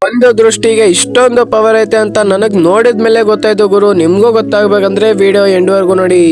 ಒಂದು ದೃಷ್ಟಿಗೆ ಇಷ್ಟೊಂದು ಪವರ್ ಐತೆ ಅಂತ ನನಗ್ ನೋಡಿದ್ಮೇಲೆ ಗೊತ್ತಾಯ್ತು ಗುರು. ನಿಮ್ಗೂ ಗೊತ್ತಾಗ್ಬೇಕಂದ್ರೆ ವಿಡಿಯೋ ಎಂಡ್ವರೆಗೂ ನೋಡಿ.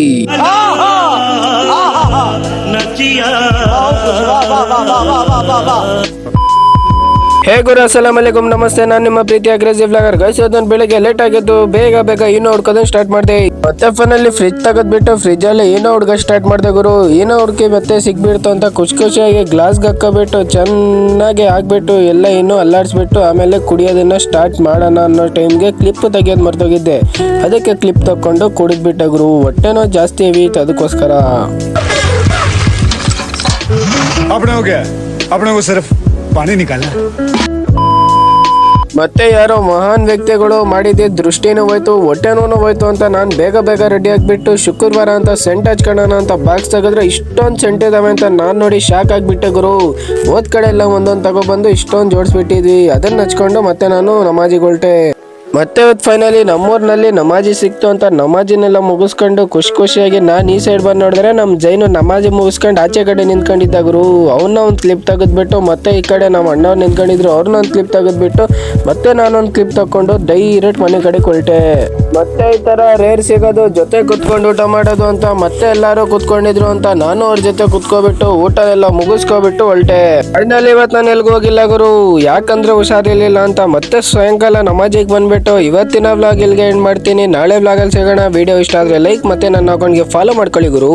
ಹೇ ಗುರು, ಅಸ್ಸಲಾಮ್ ಅಲೈಕುಮ್, ನಮಸ್ತೆ. ನಾನು ನಿಮ್ಮ ಪ್ರೀತಿಯ ಕ್ರೇಜಿ ವ್ಲಾಗರ್ ಗೈಸ್. ಅದೊಂದು ಬೆಳಿಗ್ಗೆ ಲೇಟ್ ಆಗಿದ್ದು, ಬೇಗ ಏನೋ ಹುಡ್ಕೋದನ್ನ ಸ್ಟಾರ್ಟ್ ಮಾಡಿದೆ. ಮತ್ತೆ ಫೋನಲ್ಲಿ ಫ್ರಿಜ್ ತೆಗೆದ್ಬಿಟ್ಟು ಫ್ರಿಜ್ ಅಲ್ಲಿ ಏನೋ ಹುಡ್ಗ ಸ್ಟಾರ್ಟ್ ಮಾಡಿದೆ ಗುರು. ಏನೋ ಹುಡ್ಕಿ ಮತ್ತೆ ಸಿಗ್ಬಿಡ್ತು ಅಂತ ಖುಷಿಯಾಗಿ ಗ್ಲಾಸ್ಗೆ ಹಾಕೋಬಿಟ್ಟು ಚೆನ್ನಾಗಿ ಹಾಕ್ಬಿಟ್ಟು ಎಲ್ಲ ಇನ್ನೂ ಅಲ್ಲಾಡ್ಸ್ಬಿಟ್ಟು ಆಮೇಲೆ ಕುಡಿಯೋದನ್ನ ಸ್ಟಾರ್ಟ್ ಮಾಡೋಣ ಅನ್ನೋ ಟೈಮ್ಗೆ ಕ್ಲಿಪ್ ತೆಗಿಯೋದು ಮರ್ತೋಗಿದ್ದೆ. ಅದಕ್ಕೆ ಕ್ಲಿಪ್ ತಕೊಂಡು ಕುಡಿದ್ಬಿಟ್ಟೆ ಗುರು. ಹೊಟ್ಟೆನೋ ಜಾಸ್ತಿ ಹೆವಿ ಇತ್ತು, ಅದಕ್ಕೋಸ್ಕರ. अपने को सिर्फ पानी निकालना. ಮತ್ತೆ ಯಾರೋ ಮಹಾನ್ ವ್ಯಕ್ತಿಗಳು ಮಾಡಿದ್ದೆ ದೃಷ್ಟಿನೂ ಹೋಯ್ತು, ಹೊಟ್ಟೆನೂ ಹೋಯ್ತು ಅಂತ ನಾನು ಬೇಗ ರೆಡಿ ಆಗಿಬಿಟ್ಟು ಶುಕ್ರವಾರ ಅಂತ ಸೆಂಟ್ ಹಚ್ಕೊಳ್ಳೋಣ ಅಂತ ಬಾಕ್ಸ್ ತೆಗೆದ್ರೆ ಇಷ್ಟೊಂದು ಸೆಂಟ್ ಇದಾವೆ ಅಂತ ನಾನು ನೋಡಿ ಶಾಕ್ ಆಗಿಬಿಟ್ಟೆ ಗುರು. ಹೋದ್ ಕಡೆ ಎಲ್ಲ ಒಂದೊಂದು ತಗೊಬಂದು ಇಷ್ಟೊಂದು ಜೋಡಿಸ್ಬಿಟ್ಟಿದ್ವಿ. ಅದನ್ನ ಹಚ್ಕೊಂಡು ಮತ್ತೆ ನಾನು ನಮಾಜಿಗೆ ಹೊರಟೆ. ಮತ್ತೆ ಫೈನಲಿ ನಮ್ಮೂರಿನಲ್ಲಿ ನಮಾಜಿ ಸಿಕ್ತು ಅಂತ ನಮಾಜಿನೆಲ್ಲ ಮುಗಿಸ್ಕೊಂಡು ಖುಷಿಯಾಗಿ ನಾನು ಈ ಸೈಡ್ ಬಂದು ನೋಡಿದ್ರೆ ನಮ್ಮ ಜೈನು ನಮಾಜಿ ಮುಗಿಸ್ಕೊಂಡು ಆಚೆ ಕಡೆ ನಿಂತ್ಕೊಂಡಿದ್ದ ಗುರು. ಅವನ್ನ ಒಂದು ಕ್ಲಿಪ್ ತೆಗೆದ್ಬಿಟ್ಟು ಮತ್ತೆ ಈ ಕಡೆ ನಮ್ಮ ಅಣ್ಣವ್ರು ನಿಂತ್ಕೊಂಡಿದ್ರು, ಅವ್ರನ್ನ ಒಂದು ಕ್ಲಿಪ್ ತೆಗೆದ್ಬಿಟ್ಟು ಮತ್ತೆ ನಾನೊಂದು ಕ್ಲಿಪ್ ತಕೊಂಡು ಡೈರೆಕ್ಟ್ ಮನೆ ಕಡೆ ಹೊರಟೆ. ಮತ್ತೆ ಈ ತರ ರೇರ್ ಸಿಗೋದು, ಜೊತೆ ಕುತ್ಕೊಂಡು ಊಟ ಮಾಡೋದು ಅಂತ ಮತ್ತೆ ಎಲ್ಲಾರು ಕುತ್ಕೊಂಡಿದ್ರು ಅಂತ ನಾನು ಅವ್ರ ಜೊತೆ ಕುತ್ಕೋಬಿಟ್ಟು ಊಟ ಎಲ್ಲ ಮುಗಿಸ್ಕೊಬಿಟ್ಟು ಹೊರಟೆ. ಫೈನಲಿ ಇವತ್ತು ನಾನು ಎಲ್ಗೂ ಹೋಗಿಲ್ಲ ಗುರು, ಯಾಕಂದ್ರೆ ಹುಷಾರಿರ್ಲಿಲ್ಲ ಅಂತ. ಮತ್ತೆ ಸಾಯಂಕಾಲ ನಮಾಜಿಗೆ ಬಂದ್ಬಿಟ್ಟು ಇವತ್ತಿನ ವ್ಲಾಗ್ ಇಲ್ಲಿಗೆ ಎಂಡ್ ಮಾಡ್ತೀನಿ. ನಾಳೆ ವ್ಲಾಗಲ್ಲಿ ಸಿಗೋಣ. ವಿಡಿಯೋ ಇಷ್ಟ ಆದ್ರೆ ಲೈಕ್ ಮತ್ತೆ ನನ್ನ ಅಕೌಂಟ್ಗೆ ಫಾಲೋ ಮಾಡ್ಕೊಳ್ಳಿ ಗುರು.